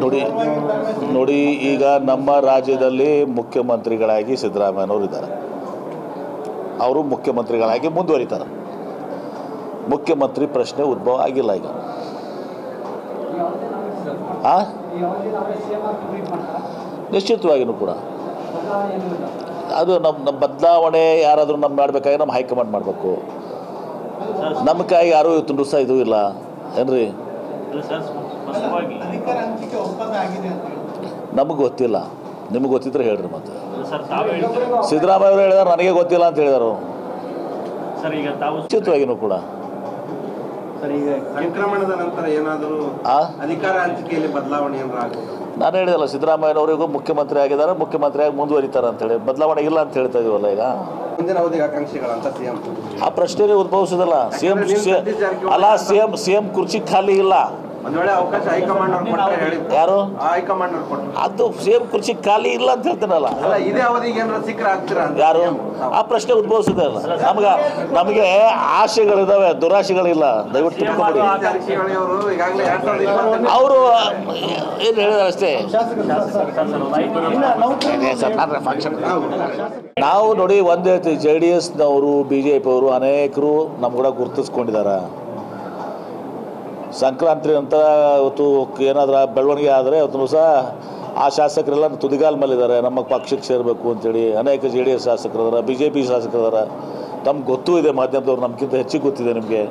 ನೋಡಿ ನೋಡಿ ಈಗ ನಮ್ಮ ರಾಜ್ಯದಲ್ಲಿ ಮುಖ್ಯಮಂತ್ರಿಗಳಾಗಿ ಸಿದ್ದರಾಮಯ್ಯನವರು ಇದ್ದಾರೆ. ಅವರು ಮುಖ್ಯಮಂತ್ರಿಗಳಾಗಿ ಮುಂದುವರಿತಾರೆ. ಮುಖ್ಯಮಂತ್ರಿ ಪ್ರಶ್ನೆ ಉದ್ಭವ ಆಗಿಲ್ಲ ಈಗ. ನಿಶ್ಚಿತವಾಗಿಯೂ ಕೂಡ ಅದು ನಮ್ಮ ಬದಲಾವಣೆ ಯಾರಾದರೂ ನಮ್ಮ ಮಾಡಬೇಕಾಗಿ ನಮ್ಮ ಹೈಕಮಾಂಡ್ ಮಾಡಬೇಕು. ನಮ್ಮ ಕೈ ಯಾರೂ ಇವತ್ತು ಸಹ ಇದು ಇಲ್ಲ ಏನ್ರಿ, ನಮಗೆ ಗೊತ್ತಿಲ್ಲ. ನಿಮಗೆ ಗೊತ್ತಿದ್ರೆ ಹೇಳ್ರಿ. ಮತ್ತೆ ಸಿದ್ದರಾಮಯ್ಯ ಅವರು ಹೇಳಿದಾರೆ, ನನಗೆ ಗೊತ್ತಿಲ್ಲ ಅಂತ ಹೇಳಿದರು. ನಿಶ್ಚಿತವಾಗಿಯೂ ಕೂಡ ಸಂಕ್ರಮಣದ ನಂತರ ಏನಾದರೂ ಅಧಿಕಾರ ಹಂಚಿಕೆಯಲ್ಲಿ ಬದಲಾವಣೆ ನಾನು ಹೇಳಿದಲ್ಲ, ಸಿದ್ದರಾಮಯ್ಯನವರಿಗೂ ಮುಖ್ಯಮಂತ್ರಿ ಆಗಿದ್ದಾರೆ, ಮುಖ್ಯಮಂತ್ರಿಯಾಗಿ ಮುಂದುವರಿತಾರೆ ಅಂತೇಳಿ. ಬದಲಾವಣೆ ಇಲ್ಲ ಅಂತ ಹೇಳ್ತಾ ಇದೀವಲ್ಲ ಈಗ. ಮುಂದಿನ ಅವಧಿಗೆ ಆಕಾಂಕ್ಷಿಗಳಂತ ಸಿಎಂ ಆ ಪ್ರಶ್ನೆಗೆ ಉದ್ಭವಿಸೋದಲ್ಲ. ಸಿಎಂ ಕುರ್ಚಿ ಖಾಲಿ ಇಲ್ಲ. ಒಂದು ವೇಳೆ ಅವಕಾಶ ಹೈಕಮಾಂಡ್ ಯಾರು ಹೈಕಮಾಂಡ್ ಅದು ಸಿಎಂ ಕುರ್ಚಿ ಖಾಲಿ ಇಲ್ಲ ಅಂತ ಹೇಳ್ತೀನಲ್ಲ. ಇದೇ ಅವಧಿಗೆ ಏನಾರ ಸಿಕ್ಕರೆ ಆಗ್ತೀರಾ? ಯಾರು ಆ ಪ್ರಶ್ನೆ ಉದ್ಭವಿಸೋದಲ್ಲ. ನಮಗೆ ಆಶೆಗಳಿದಾವೆ, ದುರಾಶೆಗಳಿಲ್ಲ. ದಯವಿಟ್ಟು ಅವರು ಏನು ಹೇಳಿದಾರೆ ಅಷ್ಟೇ. ನಾವು ನೋಡಿ ಒಂದು ಹೇಳ್ತೀವಿ, JDSನವರು BJP ಅವರು ಅನೇಕರು ನಮ್ಮ ಕೂಡ ಗುರುತಿಸ್ಕೊಂಡಿದ್ದಾರೆ. ಸಂಕ್ರಾಂತಿ ನಂತರ ಇವತ್ತು ಏನಾದರೂ ಬೆಳವಣಿಗೆ ಆದರೆ ಅವತ್ತು ಸಹ ಆ ಶಾಸಕರೆಲ್ಲ ತುದಿಗಾಲ ಮೇಲಿದ್ದಾರೆ, ನಮ್ಮ ಪಕ್ಷಕ್ಕೆ ಸೇರಬೇಕು ಅಂತೇಳಿ. ಅನೇಕ JDS ಶಾಸಕರಿದ್ದಾರೆ, BJP ಶಾಸಕರಿದ್ದಾರೆ. ತಮ್ಗೆ ಗೊತ್ತೂ ಇದೆ, ಮಾಧ್ಯಮದವ್ರು ನಮಗಿಂತ ಹೆಚ್ಚಿಗೆ ಗೊತ್ತಿದೆ ನಿಮಗೆ.